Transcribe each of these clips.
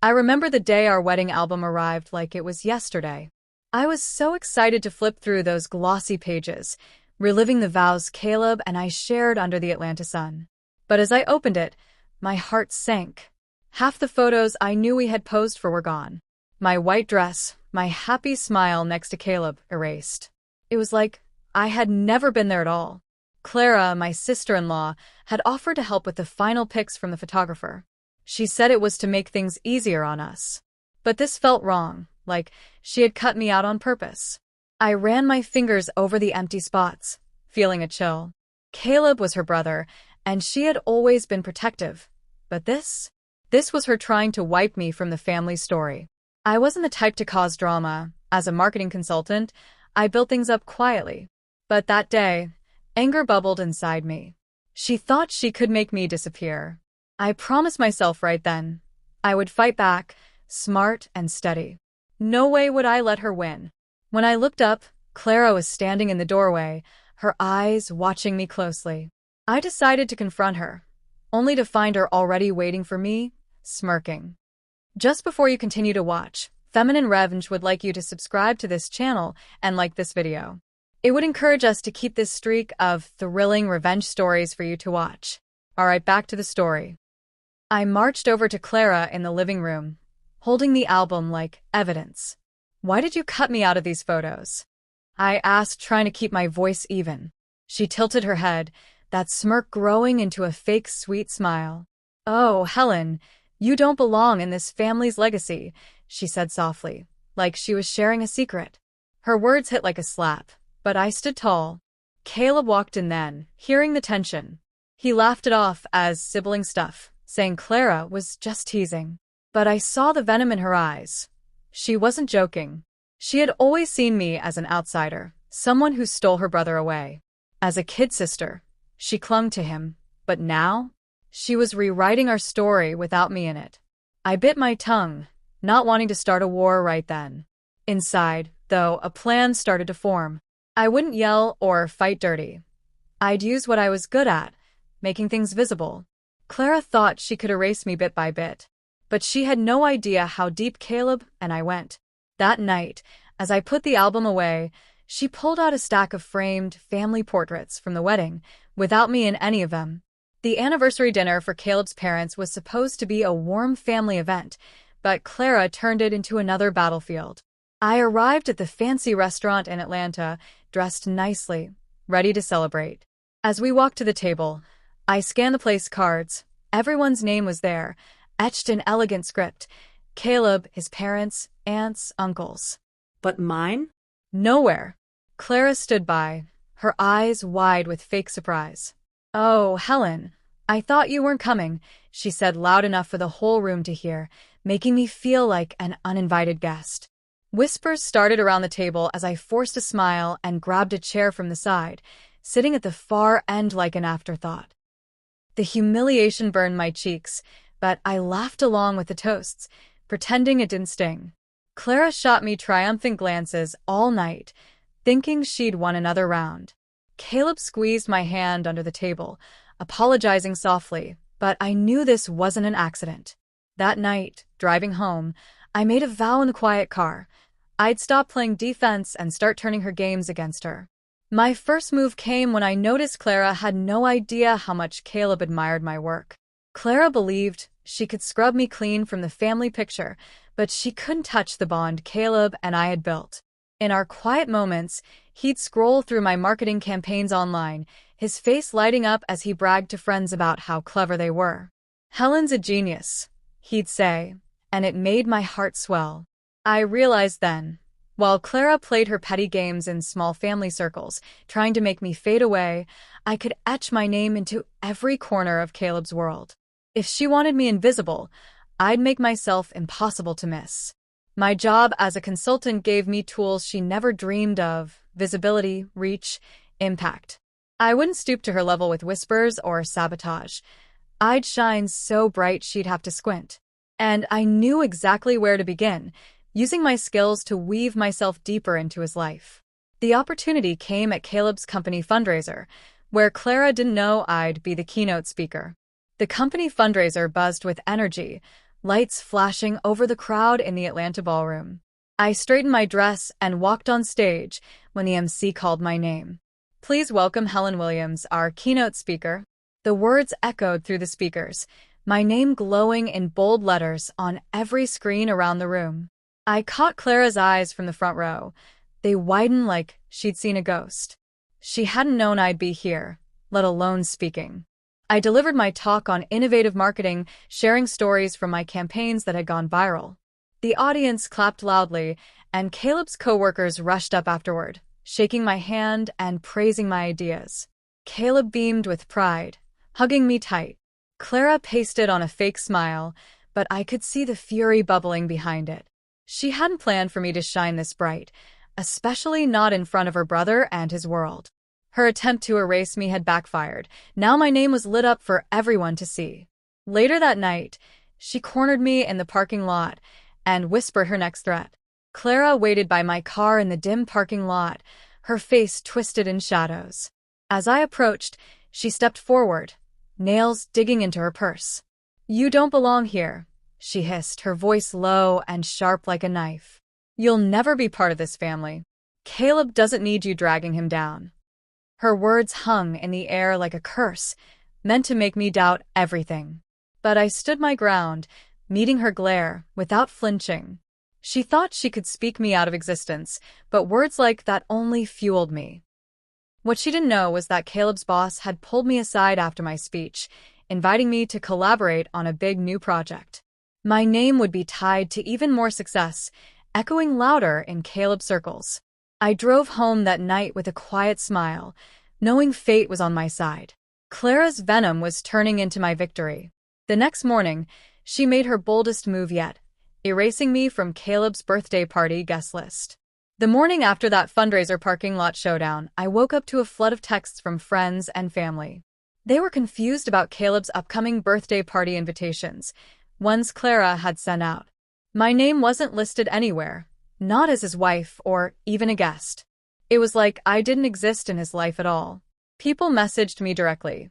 I remember the day our wedding album arrived like it was yesterday. I was so excited to flip through those glossy pages, reliving the vows Caleb and I shared under the Atlanta sun. But as I opened it, my heart sank. Half the photos I knew we had posed for were gone. My white dress, my happy smile next to Caleb, erased. It was like I had never been there at all. Clara, my sister-in-law, had offered to help with the final pics from the photographer. She said it was to make things easier on us. But this felt wrong, like she had cut me out on purpose. I ran my fingers over the empty spots, feeling a chill. Caleb was her brother, and she had always been protective. But this was her trying to wipe me from the family story. I wasn't the type to cause drama. As a marketing consultant, I built things up quietly. But that day, anger bubbled inside me. She thought she could make me disappear. I promised myself right then I would fight back, smart and steady. No way would I let her win. When I looked up, Clara was standing in the doorway, her eyes watching me closely. I decided to confront her, only to find her already waiting for me, smirking. Just before you continue to watch, Feminine Revenge would like you to subscribe to this channel and like this video. It would encourage us to keep this streak of thrilling revenge stories for you to watch. Alright, back to the story. I marched over to Clara in the living room, holding the album like evidence. "Why did you cut me out of these photos?" I asked, trying to keep my voice even. She tilted her head, that smirk growing into a fake sweet smile. "Oh, Helen, you don't belong in this family's legacy," she said softly, like she was sharing a secret. Her words hit like a slap, but I stood tall. Caleb walked in then, hearing the tension. He laughed it off as sibling stuff, saying Clara was just teasing. But I saw the venom in her eyes. She wasn't joking. She had always seen me as an outsider, someone who stole her brother away. As a kid sister, she clung to him, but now, she was rewriting our story without me in it. I bit my tongue, not wanting to start a war right then. Inside, though, a plan started to form. I wouldn't yell or fight dirty. I'd use what I was good at, making things visible. Clara thought she could erase me bit by bit, but she had no idea how deep Caleb and I went. That night, as I put the album away, she pulled out a stack of framed family portraits from the wedding, without me in any of them. The anniversary dinner for Caleb's parents was supposed to be a warm family event, but Clara turned it into another battlefield. I arrived at the fancy restaurant in Atlanta, dressed nicely, ready to celebrate. As we walked to the table, I scanned the place cards. Everyone's name was there, etched in elegant script. Caleb, his parents, aunts, uncles. But mine? Nowhere. Clara stood by, her eyes wide with fake surprise. "Oh, Helen, I thought you weren't coming," she said loud enough for the whole room to hear, making me feel like an uninvited guest. Whispers started around the table as I forced a smile and grabbed a chair from the side, sitting at the far end like an afterthought. The humiliation burned my cheeks, but I laughed along with the toasts, pretending it didn't sting. Clara shot me triumphant glances all night, thinking she'd won another round. Caleb squeezed my hand under the table, apologizing softly, but I knew this wasn't an accident. That night, driving home, I made a vow in the quiet car. I'd stop playing defense and start turning her games against her. My first move came when I noticed Clara had no idea how much Caleb admired my work. Clara believed she could scrub me clean from the family picture, but she couldn't touch the bond Caleb and I had built. In our quiet moments, he'd scroll through my marketing campaigns online, his face lighting up as he bragged to friends about how clever they were. "Helen's a genius," he'd say, and it made my heart swell. I realized then, while Clara played her petty games in small family circles, trying to make me fade away, I could etch my name into every corner of Caleb's world. If she wanted me invisible, I'd make myself impossible to miss. My job as a consultant gave me tools she never dreamed of: visibility, reach, impact. I wouldn't stoop to her level with whispers or sabotage. I'd shine so bright she'd have to squint. And I knew exactly where to begin, using my skills to weave myself deeper into his life. The opportunity came at Caleb's company fundraiser, where Clara didn't know I'd be the keynote speaker. The company fundraiser buzzed with energy, lights flashing over the crowd in the Atlanta ballroom. I straightened my dress and walked on stage when the MC called my name. "Please welcome Helen Williams, our keynote speaker." The words echoed through the speakers, my name glowing in bold letters on every screen around the room. I caught Clara's eyes from the front row. They widened like she'd seen a ghost. She hadn't known I'd be here, let alone speaking. I delivered my talk on innovative marketing, sharing stories from my campaigns that had gone viral. The audience clapped loudly, and Caleb's coworkers rushed up afterward, shaking my hand and praising my ideas. Caleb beamed with pride, hugging me tight. Clara pasted on a fake smile, but I could see the fury bubbling behind it. She hadn't planned for me to shine this bright, especially not in front of her brother and his world. Her attempt to erase me had backfired. Now my name was lit up for everyone to see. Later that night, she cornered me in the parking lot and whispered her next threat. Clara waited by my car in the dim parking lot, her face twisted in shadows. As I approached, she stepped forward, nails digging into her purse. "You don't belong here," she hissed, her voice low and sharp like a knife. "You'll never be part of this family. Caleb doesn't need you dragging him down." Her words hung in the air like a curse, meant to make me doubt everything. But I stood my ground, meeting her glare without flinching. She thought she could speak me out of existence, but words like that only fueled me. What she didn't know was that Caleb's boss had pulled me aside after my speech, inviting me to collaborate on a big new project. My name would be tied to even more success, echoing louder in Caleb's circles. I drove home that night with a quiet smile, knowing fate was on my side. Clara's venom was turning into my victory. The next morning, she made her boldest move yet, erasing me from Caleb's birthday party guest list. The morning after that fundraiser parking lot showdown, I woke up to a flood of texts from friends and family. They were confused about Caleb's upcoming birthday party invitations, ones Clara had sent out. My name wasn't listed anywhere, not as his wife or even a guest. It was like I didn't exist in his life at all. People messaged me directly.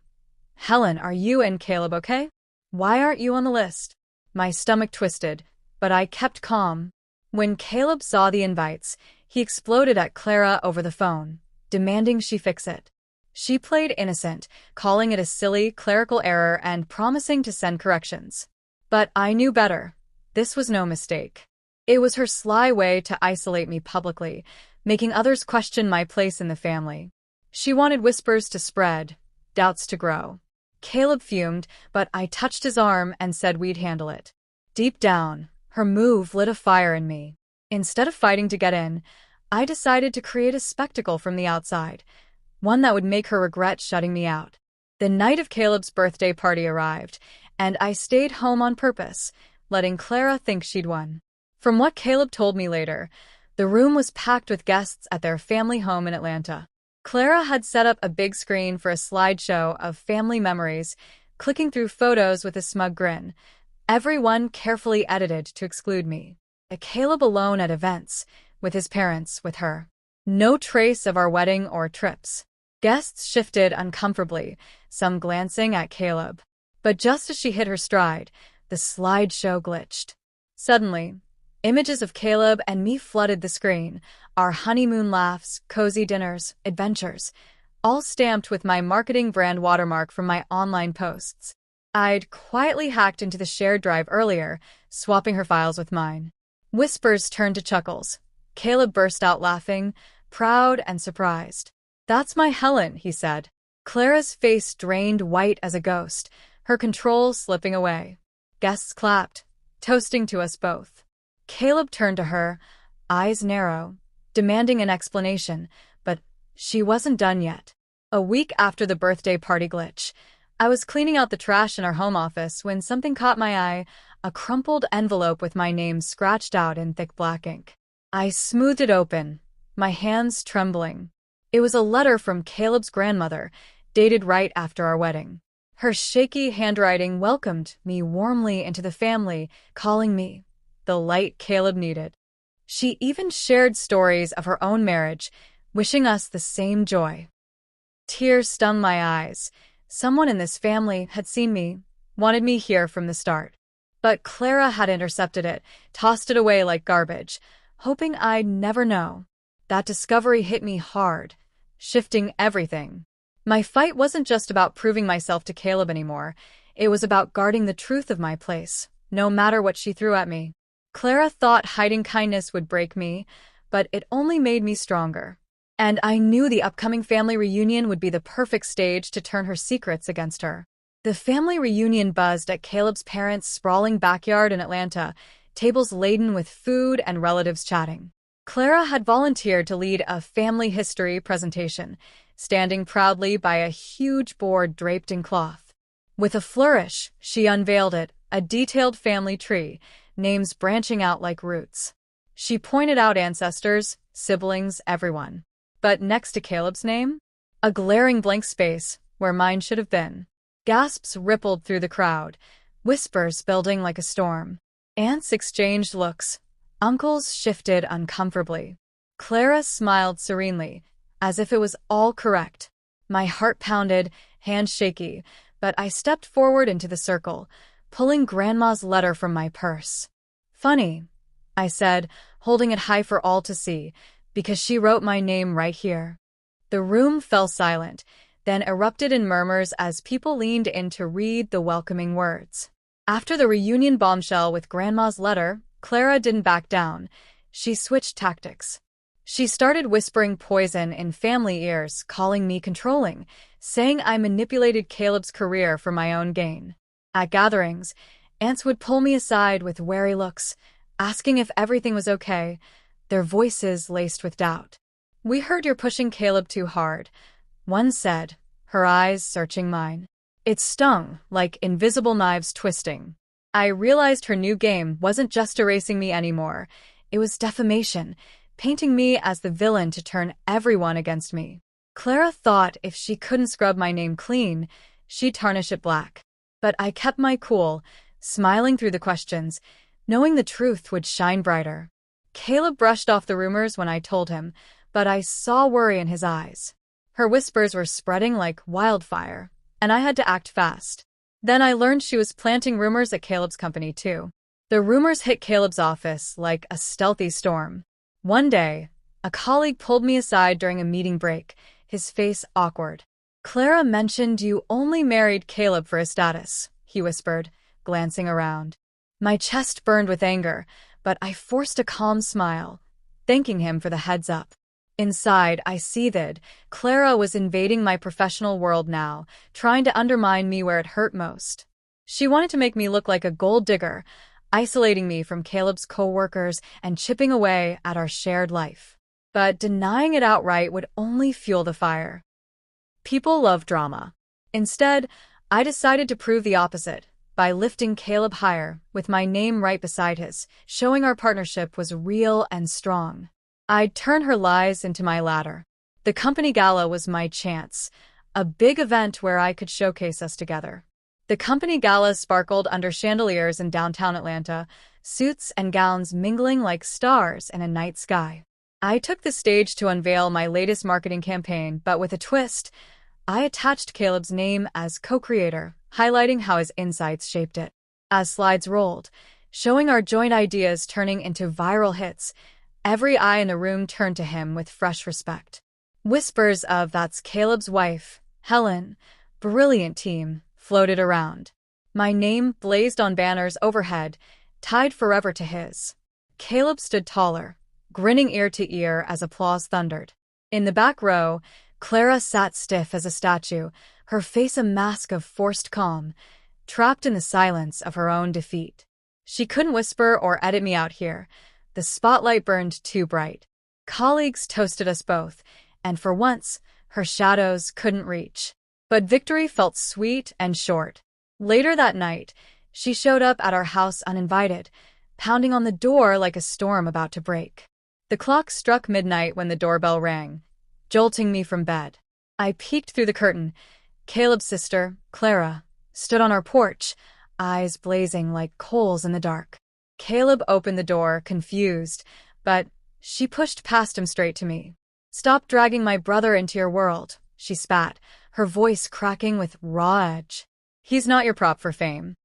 "Helen, are you and Caleb okay? Why aren't you on the list?" My stomach twisted, but I kept calm. When Caleb saw the invites, he exploded at Clara over the phone, demanding she fix it. She played innocent, calling it a silly clerical error and promising to send corrections. But I knew better. This was no mistake. It was her sly way to isolate me publicly, making others question my place in the family. She wanted whispers to spread, doubts to grow. Caleb fumed, but I touched his arm and said we'd handle it. Deep down, her move lit a fire in me. Instead of fighting to get in, I decided to create a spectacle from the outside, one that would make her regret shutting me out. The night of Caleb's birthday party arrived, and I stayed home on purpose, letting Clara think she'd won. From what Caleb told me later, the room was packed with guests at their family home in Atlanta. Clara had set up a big screen for a slideshow of family memories, clicking through photos with a smug grin, everyone carefully edited to exclude me. Caleb alone at events, with his parents with her. No trace of our wedding or trips. Guests shifted uncomfortably, some glancing at Caleb. But just as she hit her stride, the slideshow glitched. Suddenly, images of Caleb and me flooded the screen, our honeymoon laughs, cozy dinners, adventures, all stamped with my marketing brand watermark from my online posts. I'd quietly hacked into the shared drive earlier, swapping her files with mine. Whispers turned to chuckles. Caleb burst out laughing, proud and surprised. "That's my Helen," he said. Clara's face drained white as a ghost, her control slipping away. Guests clapped, toasting to us both. Caleb turned to her, eyes narrow, demanding an explanation, but she wasn't done yet. A week after the birthday party glitch, I was cleaning out the trash in our home office when something caught my eye, a crumpled envelope with my name scratched out in thick black ink. I smoothed it open, my hands trembling. It was a letter from Caleb's grandmother, dated right after our wedding. Her shaky handwriting welcomed me warmly into the family, calling me the light Caleb needed. She even shared stories of her own marriage, wishing us the same joy. Tears stung my eyes. Someone in this family had seen me, wanted me here from the start. But Clara had intercepted it, tossed it away like garbage, hoping I'd never know. That discovery hit me hard, shifting everything. My fight wasn't just about proving myself to Caleb anymore. It was about guarding the truth of my place, no matter what she threw at me. Clara thought hiding kindness would break me, but it only made me stronger. And I knew the upcoming family reunion would be the perfect stage to turn her secrets against her. The family reunion buzzed at Caleb's parents' sprawling backyard in Atlanta, tables laden with food and relatives chatting. Clara had volunteered to lead a family history presentation, standing proudly by a huge board draped in cloth. With a flourish, she unveiled it, a detailed family tree, names branching out like roots. She pointed out ancestors, siblings, everyone. But next to Caleb's name, a glaring blank space where mine should have been. Gasps rippled through the crowd, whispers building like a storm. Aunts exchanged looks. Uncles shifted uncomfortably. Clara smiled serenely, as if it was all correct. My heart pounded, hands shaky, but I stepped forward into the circle, pulling Grandma's letter from my purse. Funny, I said, holding it high for all to see, because she wrote my name right here. The room fell silent, then erupted in murmurs as people leaned in to read the welcoming words. After the reunion bombshell with Grandma's letter, Clara didn't back down. She switched tactics. She started whispering poison in family ears, calling me controlling, saying I manipulated Caleb's career for my own gain. At gatherings, aunts would pull me aside with wary looks, asking if everything was okay, their voices laced with doubt. "We heard you're pushing Caleb too hard," one said, her eyes searching mine. It stung, like invisible knives twisting. I realized her new game wasn't just erasing me anymore. It was defamation, painting me as the villain to turn everyone against me. Clara thought if she couldn't scrub my name clean, she'd tarnish it black. But I kept my cool, smiling through the questions, knowing the truth would shine brighter. Caleb brushed off the rumors when I told him, but I saw worry in his eyes. Her whispers were spreading like wildfire, and I had to act fast. Then I learned she was planting rumors at Caleb's company too. The rumors hit Caleb's office like a stealthy storm. One day, a colleague pulled me aside during a meeting break, his face awkward. "Clara mentioned you only married Caleb for his status," he whispered, glancing around. My chest burned with anger, but I forced a calm smile, thanking him for the heads up. Inside, I seethed. Clara was invading my professional world now, trying to undermine me where it hurt most. She wanted to make me look like a gold digger, isolating me from Caleb's co-workers and chipping away at our shared life. But denying it outright would only fuel the fire. People love drama. Instead, I decided to prove the opposite by lifting Caleb higher, with my name right beside his, showing our partnership was real and strong. I'd turn her lies into my ladder. The company gala was my chance, a big event where I could showcase us together. The company gala sparkled under chandeliers in downtown Atlanta, suits and gowns mingling like stars in a night sky. I took the stage to unveil my latest marketing campaign, but with a twist. I attached Caleb's name as co-creator, highlighting how his insights shaped it. As slides rolled, showing our joint ideas turning into viral hits, every eye in the room turned to him with fresh respect. Whispers of "That's Caleb's wife, Helen, brilliant team," floated around. My name blazed on banners overhead, tied forever to his. Caleb stood taller, grinning ear to ear as applause thundered. In the back row, Clara sat stiff as a statue, her face a mask of forced calm, trapped in the silence of her own defeat. She couldn't whisper or edit me out here. The spotlight burned too bright. Colleagues toasted us both, and for once, her shadows couldn't reach. But victory felt sweet and short. Later that night, she showed up at our house uninvited, pounding on the door like a storm about to break. The clock struck midnight when the doorbell rang, jolting me from bed. I peeked through the curtain. Caleb's sister, Clara, stood on our porch, eyes blazing like coals in the dark. Caleb opened the door, confused, but she pushed past him straight to me. "Stop dragging my brother into your world," she spat, her voice cracking with raw edge. "He's not your prop for fame."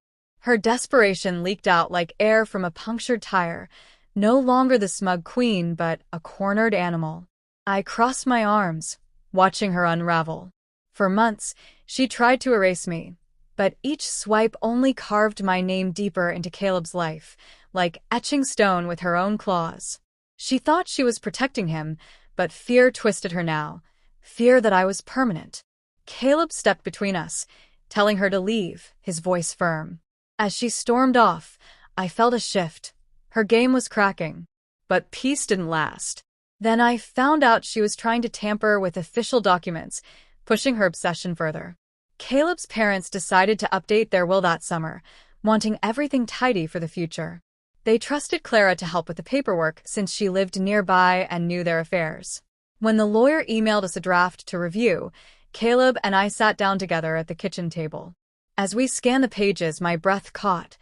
Her desperation leaked out like air from a punctured tire, no longer the smug queen, but a cornered animal. I crossed my arms, watching her unravel. For months, she tried to erase me, but each swipe only carved my name deeper into Caleb's life, like etching stone with her own claws. She thought she was protecting him, but fear twisted her now, fear that I was permanent. Caleb stepped between us, telling her to leave, his voice firm. As she stormed off, I felt a shift. Her game was cracking, but peace didn't last. Then I found out she was trying to tamper with official documents, pushing her obsession further. Caleb's parents decided to update their will that summer, wanting everything tidy for the future. They trusted Clara to help with the paperwork since she lived nearby and knew their affairs. When the lawyer emailed us a draft to review, Caleb and I sat down together at the kitchen table. As we scanned the pages, my breath caught.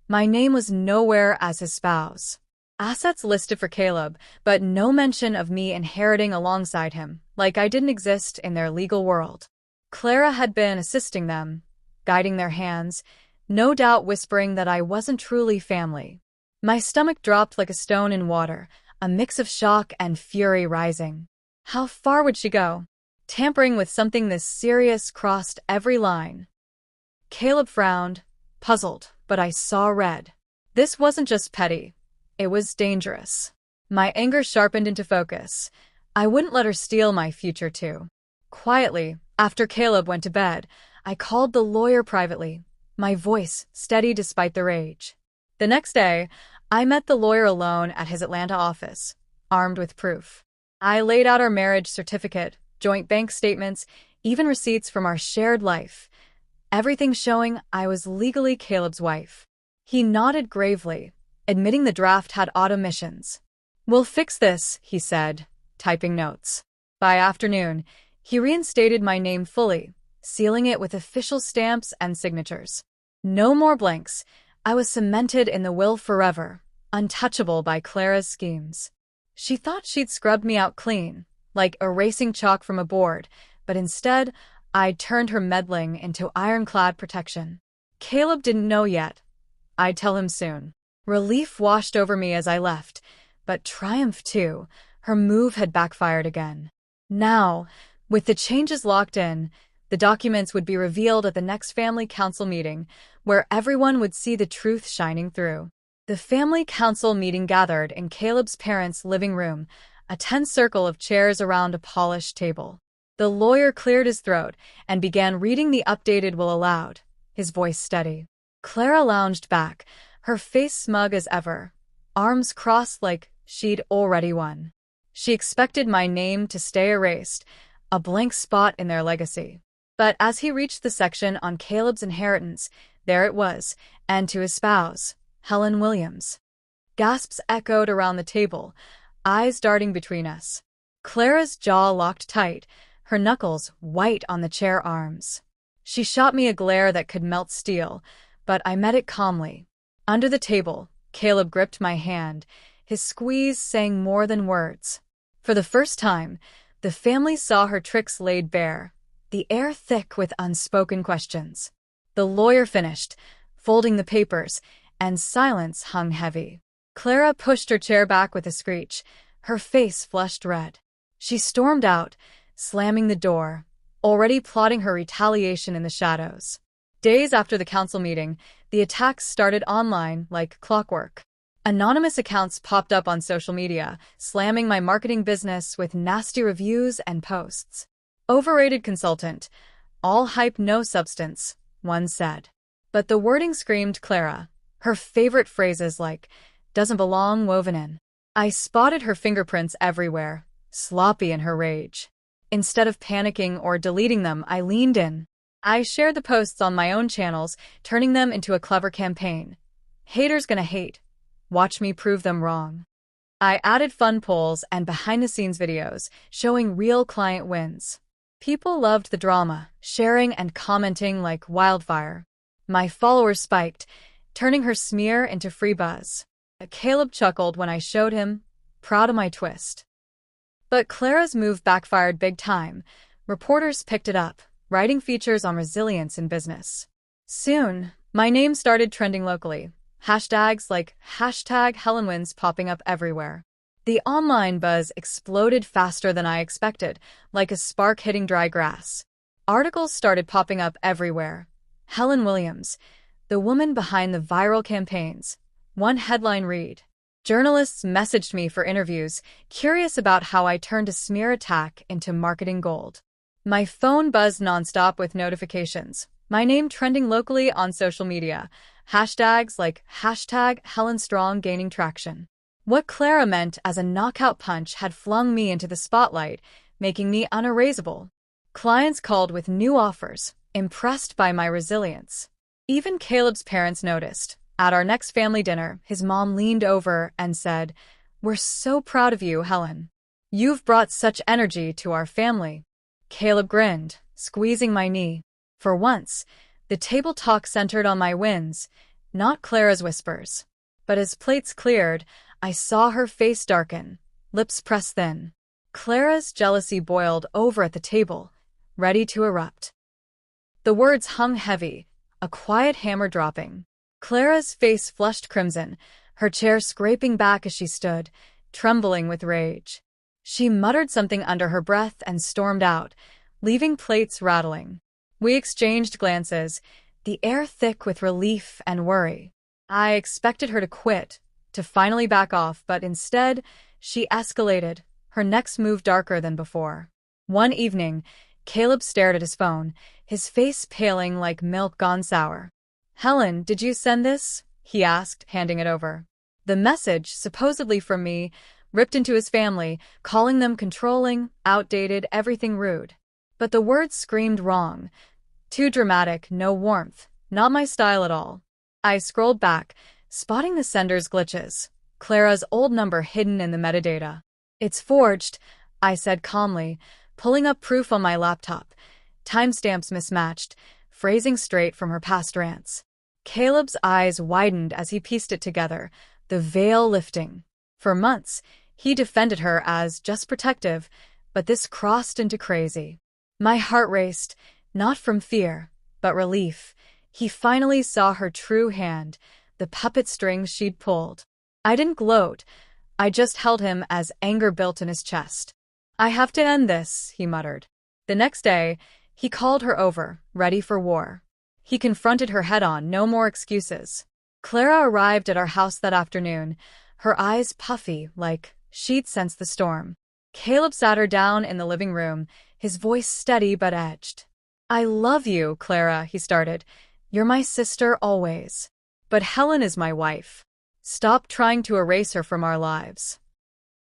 My name was nowhere as his spouse. Assets listed for Caleb, but no mention of me inheriting alongside him, like I didn't exist in their legal world. Clara had been assisting them, guiding their hands, no doubt whispering that I wasn't truly family. My stomach dropped like a stone in water, a mix of shock and fury rising. How far would she go? Tampering with something this serious crossed every line. Caleb frowned, puzzled, but I saw red. This wasn't just petty. It was dangerous. My anger sharpened into focus. I wouldn't let her steal my future too. Quietly, after Caleb went to bed, I called the lawyer privately, my voice steady despite the rage. The next day, I met the lawyer alone at his Atlanta office, armed with proof. I laid out our marriage certificate, joint bank statements, even receipts from our shared life. Everything showing I was legally Caleb's wife. He nodded gravely, admitting the draft had odd omissions. "We'll fix this," he said, typing notes. By afternoon, he reinstated my name fully, sealing it with official stamps and signatures. No more blanks. I was cemented in the will forever, untouchable by Clara's schemes. She thought she'd scrubbed me out clean, like erasing chalk from a board, but instead, I'd turned her meddling into ironclad protection. Caleb didn't know yet. I'd tell him soon. Relief washed over me as I left, but triumph too. Her move had backfired again. Now, with the changes locked in, the documents would be revealed at the next family council meeting, where everyone would see the truth shining through. The family council meeting gathered in Caleb's parents' living room, a tense circle of chairs around a polished table. The lawyer cleared his throat and began reading the updated will aloud, his voice steady. Clara lounged back, her face smug as ever, arms crossed like she'd already won. She expected my name to stay erased, a blank spot in their legacy. But as he reached the section on Caleb's inheritance, there it was, and to his spouse, Helen Williams. Gasps echoed around the table, eyes darting between us. Clara's jaw locked tight, her knuckles white on the chair arms. She shot me a glare that could melt steel, but I met it calmly. Under the table, Caleb gripped my hand, his squeeze saying more than words. For the first time, the family saw her tricks laid bare, the air thick with unspoken questions. The lawyer finished, folding the papers, and silence hung heavy. Clara pushed her chair back with a screech, her face flushed red. She stormed out, slamming the door, already plotting her retaliation in the shadows. Days after the council meeting, the attacks started online like clockwork. Anonymous accounts popped up on social media, slamming my marketing business with nasty reviews and posts. "Overrated consultant. All hype, no substance," one said. But the wording screamed Clara, her favorite phrases like, "doesn't belong" woven in. I spotted her fingerprints everywhere, sloppy in her rage. Instead of panicking or deleting them, I leaned in. I shared the posts on my own channels, turning them into a clever campaign. Haters gonna hate. Watch me prove them wrong. I added fun polls and behind-the-scenes videos, showing real client wins. People loved the drama, sharing and commenting like wildfire. My followers spiked, turning her smear into free buzz. Caleb chuckled when I showed him, proud of my twist. But Clara's move backfired big time. Reporters picked it up, writing features on resilience in business. Soon, My name started trending locally. Hashtags like #HelenWins popping up everywhere. The online buzz exploded faster than I expected, like a spark hitting dry grass. Articles started popping up everywhere. Helen Williams, the woman behind the viral campaigns. One headline read, "Journalists messaged me for interviews, curious about how I turned a smear attack into marketing gold." My phone buzzed nonstop with notifications. My name trending locally on social media. Hashtags like #HelenStrong gaining traction. What Clara meant as a knockout punch had flung me into the spotlight, making me unerasable. Clients called with new offers, impressed by my resilience. Even Caleb's parents noticed. At our next family dinner, his mom leaned over and said, "We're so proud of you, Helen. You've brought such energy to our family." Caleb grinned, squeezing my knee. For once, the table talk centered on my wins, not Clara's whispers. But as plates cleared, I saw her face darken, lips pressed thin. Clara's jealousy boiled over at the table, ready to erupt. The words hung heavy, a quiet hammer dropping. Clara's face flushed crimson, her chair scraping back as she stood, trembling with rage. She muttered something under her breath and stormed out, leaving plates rattling. We exchanged glances, the air thick with relief and worry. I expected her to quit, to finally back off, but instead, she escalated, her next move darker than before. One evening, Caleb stared at his phone, his face paling like milk gone sour. "Helen, did you send this?" he asked, handing it over. The message, supposedly from me, ripped into his family, calling them controlling, outdated, everything rude. But the words screamed wrong. Too dramatic, no warmth, not my style at all. I scrolled back, spotting the sender's glitches. Clara's old number hidden in the metadata. "It's forged," I said calmly, pulling up proof on my laptop. Timestamps mismatched, phrasing straight from her past rants. Caleb's eyes widened as he pieced it together, the veil lifting. For months, he defended her as just protective, but this crossed into crazy. My heart raced, not from fear, but relief. He finally saw her true hand, the puppet strings she'd pulled. I didn't gloat. I just held him as anger built in his chest. "I have to end this," he muttered. The next day, he called her over, ready for war. He confronted her head-on, no more excuses. Clara arrived at our house that afternoon, her eyes puffy, like she'd sensed the storm. Caleb sat her down in the living room, his voice steady but edged. "I love you, Clara," he started. "You're my sister always. But Helen is my wife. Stop trying to erase her from our lives."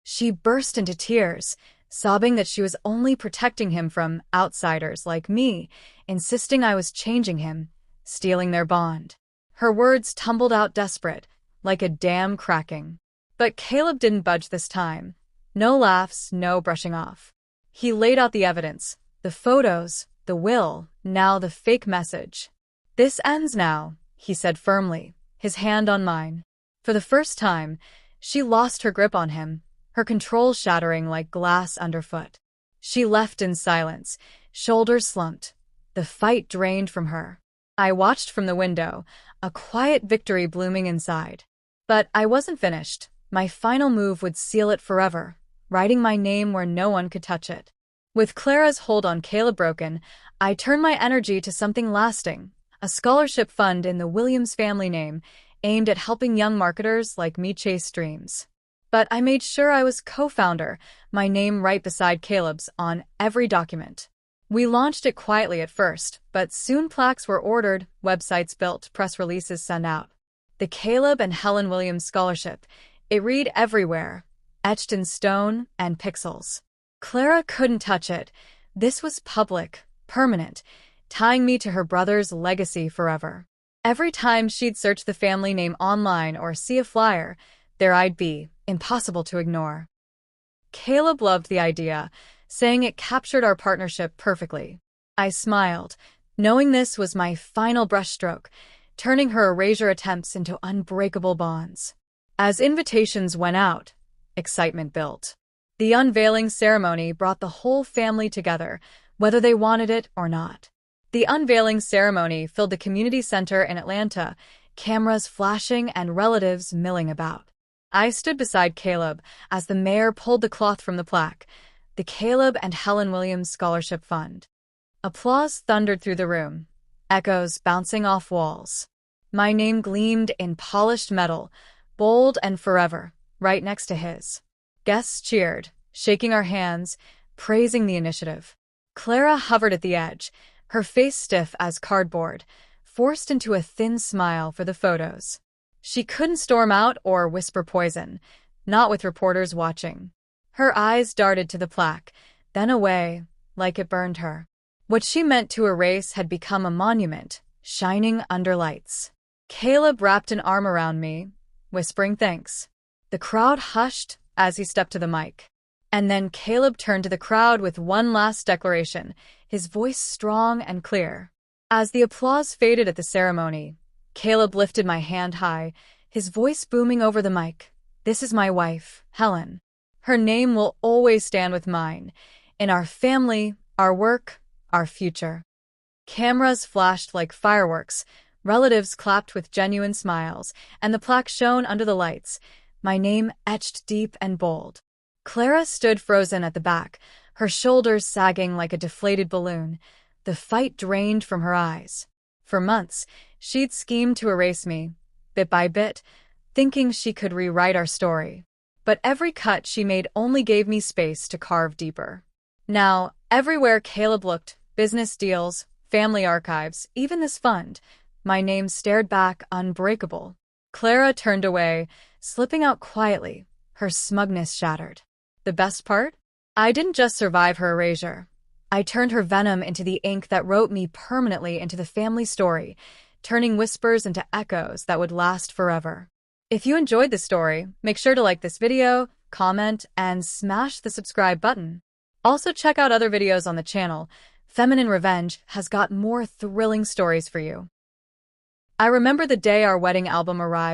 She burst into tears, sobbing that she was only protecting him from outsiders like me, insisting I was changing him, stealing their bond. Her words tumbled out desperate, like a dam cracking. But Caleb didn't budge this time. No laughs, no brushing off. He laid out the evidence, the photos, the will, now the fake message. "This ends now," he said firmly, his hand on mine. For the first time, she lost her grip on him, her control shattering like glass underfoot. She left in silence, shoulders slumped, the fight drained from her. I watched from the window, a quiet victory blooming inside. But I wasn't finished. My final move would seal it forever, writing my name where no one could touch it. With Clara's hold on Caleb broken, I turned my energy to something lasting, a scholarship fund in the Williams family name, aimed at helping young marketers like me chase dreams. But I made sure I was co-founder, my name right beside Caleb's on every document. We launched it quietly at first, but soon plaques were ordered, websites built, press releases sent out. The Caleb and Helen Williams Scholarship, it read everywhere, etched in stone and pixels. Clara couldn't touch it. This was public, permanent, tying me to her brother's legacy forever. Every time she'd search the family name online or see a flyer, there I'd be, impossible to ignore. Caleb loved the idea, saying it captured our partnership perfectly. I smiled, knowing this was my final brushstroke, turning her erasure attempts into unbreakable bonds. As invitations went out, excitement built. The unveiling ceremony brought the whole family together, whether they wanted it or not. The unveiling ceremony filled the community center in Atlanta, cameras flashing and relatives milling about. I stood beside Caleb as the mayor pulled the cloth from the plaque, the Caleb and Helen Williams Scholarship Fund. Applause thundered through the room, echoes bouncing off walls. My name gleamed in polished metal, bold and forever, right next to his. Guests cheered, shaking our hands, praising the initiative. Clara hovered at the edge, her face stiff as cardboard, forced into a thin smile for the photos. She couldn't storm out or whisper poison, not with reporters watching. Her eyes darted to the plaque, then away, like it burned her. What she meant to erase had become a monument, shining under lights. Caleb wrapped an arm around me, whispering thanks. The crowd hushed as he stepped to the mic. And then Caleb turned to the crowd with one last declaration, his voice strong and clear. As the applause faded at the ceremony, Caleb lifted my hand high, his voice booming over the mic. This is my wife, Helen. Her name will always stand with mine, in our family, our work, our future. Cameras flashed like fireworks, relatives clapped with genuine smiles, and the plaque shone under the lights, my name etched deep and bold. Clara stood frozen at the back, her shoulders sagging like a deflated balloon, the fight drained from her eyes. For months, she'd schemed to erase me, bit by bit, thinking she could rewrite our story. But every cut she made only gave me space to carve deeper. Now, everywhere Caleb looked, business deals, family archives, even this fund, my name stared back unbreakable. Clara turned away, slipping out quietly, her smugness shattered. The best part? I didn't just survive her erasure. I turned her venom into the ink that wrote me permanently into the family story, turning whispers into echoes that would last forever. If you enjoyed this story, make sure to like this video, comment, and smash the subscribe button. Also check out other videos on the channel. Feminine Revenge has got more thrilling stories for you. I remember the day our wedding album arrived